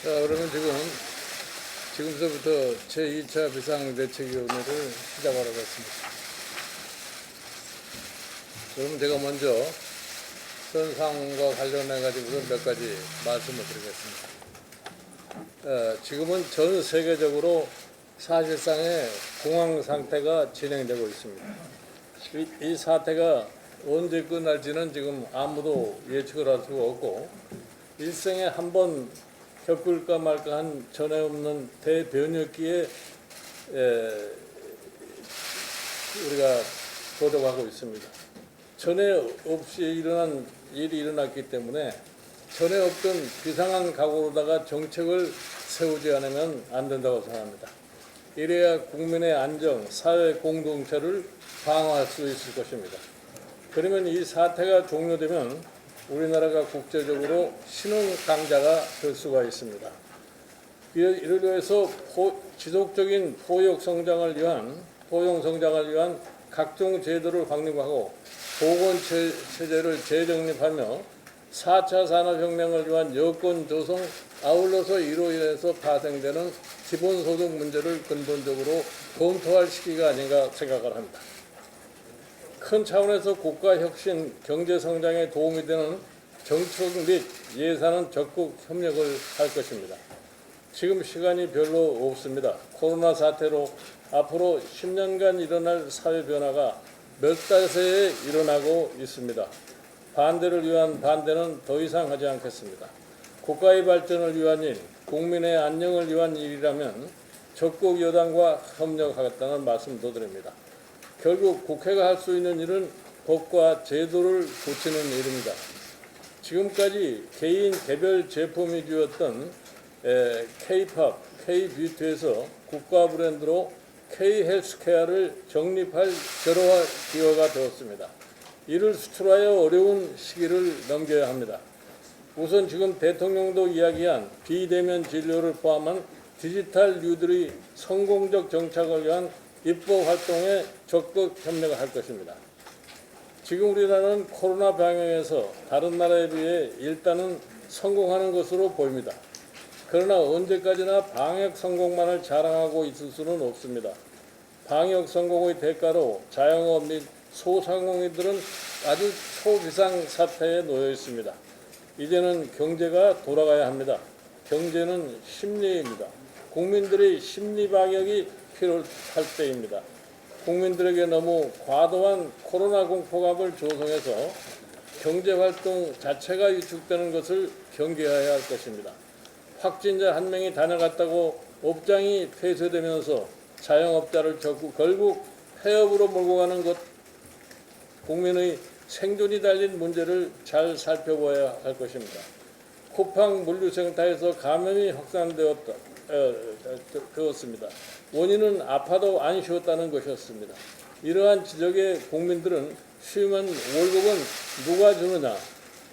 그러면 지금서부터 제2차 비상대책위원회를 시작하도록 하겠습니다. 그럼 제가 먼저 선상과 관련해 가지고 몇 가지 말씀을 드리겠습니다. 지금은 전 세계적으로 사실상의 공황 상태가 진행되고 있습니다. 이 사태가 언제 끝날지는 지금 아무도 예측을 할 수가 없고, 일생에 한 번 겪을까 말까 한 전에 없는 대변혁기에 우리가 도덕하고 있습니다. 전에 없이 일어난 일이 일어났기 때문에 전에 없던 비상한 각오로다가 정책을 세우지 않으면 안 된다고 생각합니다. 이래야 국민의 안정, 사회 공동체를 방어할 수 있을 것입니다. 그러면 이 사태가 종료되면 우리나라가 국제적으로 신흥 강자가 될 수가 있습니다. 이를 위해서 지속적인 포용 성장을 위한 각종 제도를 확립하고 보건 체제를 재정립하며 4차 산업혁명을 위한 여건 조성, 아울러서 이로 인해서 파생되는 기본소득 문제를 근본적으로 검토할 시기가 아닌가 생각을 합니다. 큰 차원에서 국가 혁신, 경제 성장에 도움이 되는 정책 및 예산은 적극 협력을 할 것입니다. 지금 시간이 별로 없습니다. 코로나 사태로 앞으로 10년간 일어날 사회 변화가 몇 달 새에 일어나고 있습니다. 반대를 위한 반대는 더 이상 하지 않겠습니다. 국가의 발전을 위한 일, 국민의 안녕을 위한 일이라면 적극 여당과 협력하겠다는 말씀도 드립니다. 결국 국회가 할 수 있는 일은 법과 제도를 고치는 일입니다. 지금까지 개인 개별 제품이 되었던 K-팝, K-뷰티에서 국가 브랜드로 K-헬스케어를 정립할 절호화 기회가 되었습니다. 이를 수출하여 어려운 시기를 넘겨야 합니다. 우선 지금 대통령도 이야기한 비대면 진료를 포함한 디지털 뉴딜의 성공적 정착을 위한 입법 활동에 적극 협력을 할 것입니다. 지금 우리나라는 코로나 방역에서 다른 나라에 비해 일단은 성공하는 것으로 보입니다. 그러나 언제까지나 방역 성공만을 자랑하고 있을 수는 없습니다. 방역 성공의 대가로 자영업 및 소상공인들은 아주 초비상 사태에 놓여 있습니다. 이제는 경제가 돌아가야 합니다. 경제는 심리입니다. 국민들의 심리 방역이 필요할 때입니다. 국민들에게 너무 과도한 코로나 공포감을 조성해서 경제활동 자체가 위축되는 것을 경계해야 할 것입니다. 확진자 1명이 다녀갔다고 업장이 폐쇄되면서 자영업자를 결국 폐업으로 몰고 가는 것, 국민의 생존이 달린 문제를 잘 살펴봐야 할 것입니다. 쿠팡 물류센터에서 감염이 확산되었습니다. 원인은 아파도 안 쉬었다는 것이었습니다. 이러한 지적에 국민들은 쉬면 월급은 누가 주느냐,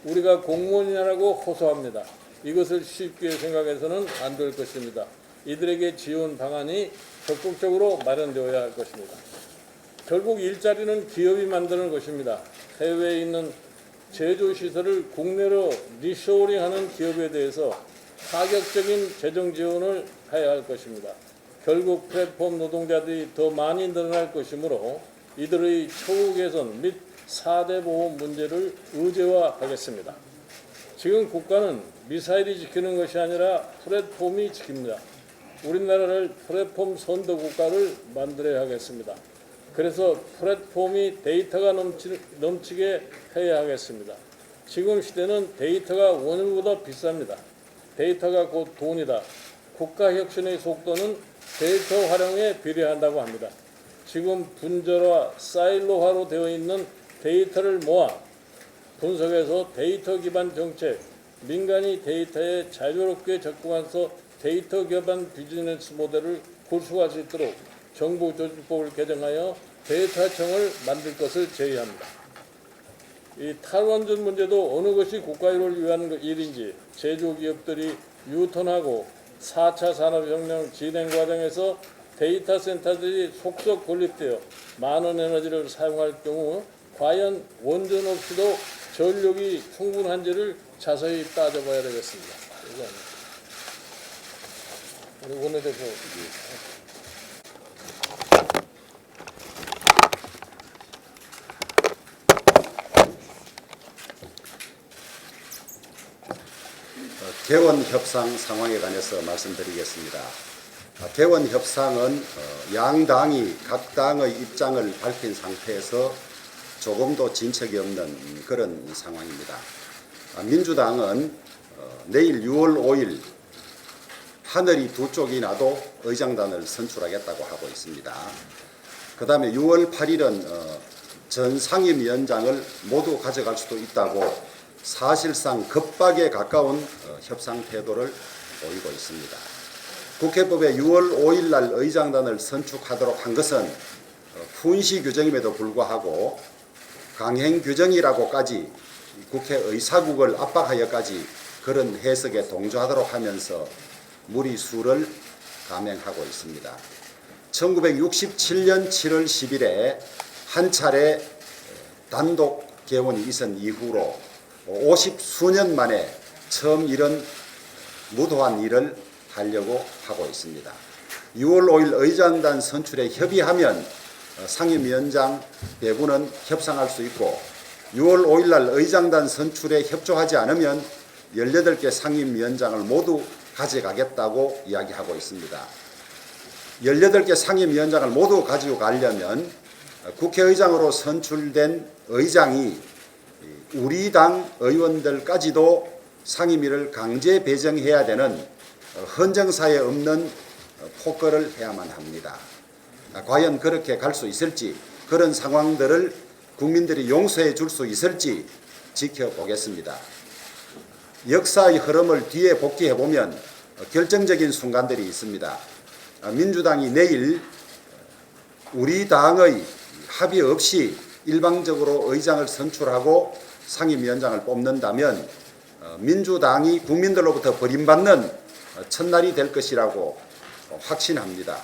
우리가 공무원이냐라고 호소합니다. 이것을 쉽게 생각해서는 안 될 것입니다. 이들에게 지원 방안이 적극적으로 마련되어야 할 것입니다. 결국 일자리는 기업이 만드는 것입니다. 해외에 있는 제조시설을 국내로 리쇼링하는 기업에 대해서 파격적인 재정 지원을 해야 할 것입니다. 결국 플랫폼 노동자들이 더 많이 늘어날 것이므로 이들의 처우 개선 및 4대 보험 문제를 의제화하겠습니다. 지금 국가는 미사일이 지키는 것이 아니라 플랫폼이 지킵니다. 우리나라를 플랫폼 선도 국가를 만들어야 하겠습니다. 그래서 플랫폼이 데이터가 넘치게 해야 하겠습니다. 지금 시대는 데이터가 원유보다 비쌉니다. 데이터가 곧 돈이다. 국가 혁신의 속도는 데이터 활용에 비례한다고 합니다. 지금 분절화, 사일로화로 되어 있는 데이터를 모아 분석해서 데이터 기반 정책, 민간이 데이터에 자유롭게 접근해서 데이터 기반 비즈니스 모델을 구축할 수 있도록 정보조직법을 개정하여 데이터청을 만들 것을 제의합니다. 이 탈원전 문제도 어느 것이 국가를 위한 일인지 제조기업들이 유턴하고 4차 산업혁명 진행 과정에서 데이터 센터들이 속속 건립되어 많은 에너지를 사용할 경우 과연 원전 없이도 전력이 충분한지를 자세히 따져봐야 되겠습니다. 우리 원내대표. 개원 협상 상황에 관해서 말씀드리겠습니다. 개원 협상은 양당이 각 당의 입장을 밝힌 상태에서 조금도 진척이 없는 그런 상황입니다. 민주당은 내일 6월 5일 하늘이 두 쪽이 나도 의장단을 선출하겠다고 하고 있습니다. 그 다음에 6월 8일은 전 상임위원장을 모두 가져갈 수도 있다고 사실상 급박에 가까운 협상 태도를 보이고 있습니다. 국회법에 6월 5일 날 의장단을 선출하도록 한 것은 훈시 규정임에도 불구하고 강행 규정이라고까지 국회 의사국을 압박하여까지 그런 해석에 동조하도록 하면서 무리수를 감행하고 있습니다. 1967년 7월 10일에 한 차례 단독 개원이 있은 이후로 50수년 만에 처음 이런 무도한 일을 하려고 하고 있습니다. 6월 5일 의장단 선출에 협의하면 상임위원장 배분은 협상할 수 있고 6월 5일 날 의장단 선출에 협조하지 않으면 18개 상임위원장을 모두 가져가겠다고 이야기하고 있습니다. 18개 상임위원장을 모두 가지고 가려면 국회의장으로 선출된 의장이 우리 당 의원들까지도 상임위를 강제 배정해야 되는 헌정사에 없는 폭거를 해야만 합니다. 과연 그렇게 갈 수 있을지, 그런 상황들을 국민들이 용서해 줄 수 있을지 지켜보겠습니다. 역사의 흐름을 뒤에 복귀해 보면 결정적인 순간들이 있습니다. 민주당이 내일 우리 당의 합의 없이 일방적으로 의장을 선출하고 상임위원장을 뽑는다면 민주당이 국민들로부터 버림받는 첫날이 될 것이라고 확신합니다.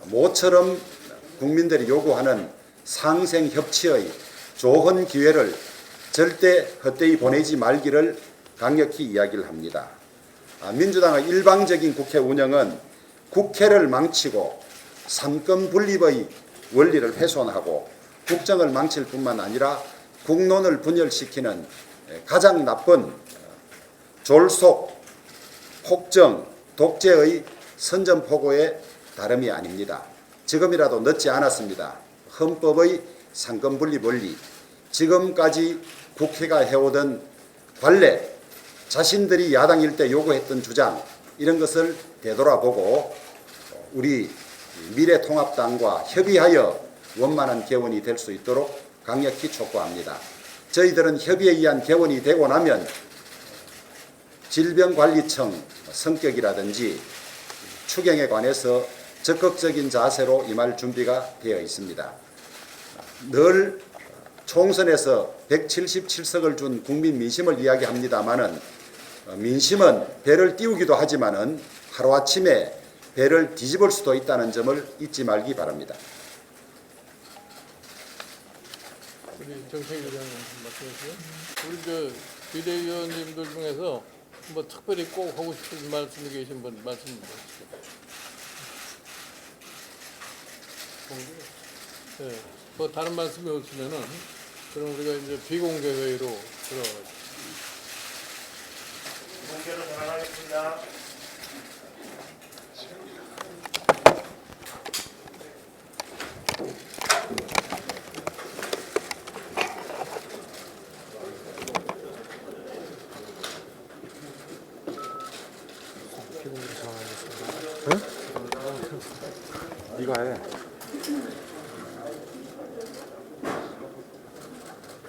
모처럼 국민들이 요구하는 상생협치의 좋은 기회를 절대 헛되이 보내지 말기를 강력히 이야기를 합니다. 민주당의 일방적인 국회 운영은 국회를 망치고 삼권 분립의 원리를 훼손하고 국정을 망칠 뿐만 아니라 국론을 분열시키는 가장 나쁜 졸속, 폭정, 독재의 선전포고에 다름이 아닙니다. 지금이라도 늦지 않았습니다. 헌법의 삼권분립 원리, 지금까지 국회가 해오던 관례, 자신들이 야당일 때 요구했던 주장, 이런 것을 되돌아보고 우리 미래통합당과 협의하여 원만한 개원이 될 수 있도록 강력히 촉구합니다. 저희들은 협의에 의한 개원이 되고 나면 질병관리청 성격이라든지 추경에 관해서 적극적인 자세로 임할 준비가 되어 있습니다. 늘 총선에서 177석을 준 국민 민심을 이야기합니다마는 민심은 배를 띄우기도 하지만은 하루아침에 배를 뒤집을 수도 있다는 점을 잊지 말기 바랍니다. 우리 정책위원장 말씀하세요. 우리 비대위원님들 중에서 뭐 특별히 꼭 하고 싶은 말씀이 계신 분 말씀 주시죠. 네, 뭐 다른 말씀이 없으면은 그럼 우리가 이제 비공개 회의로 들어가죠. 공개로 전환하겠습니다. 네가 해.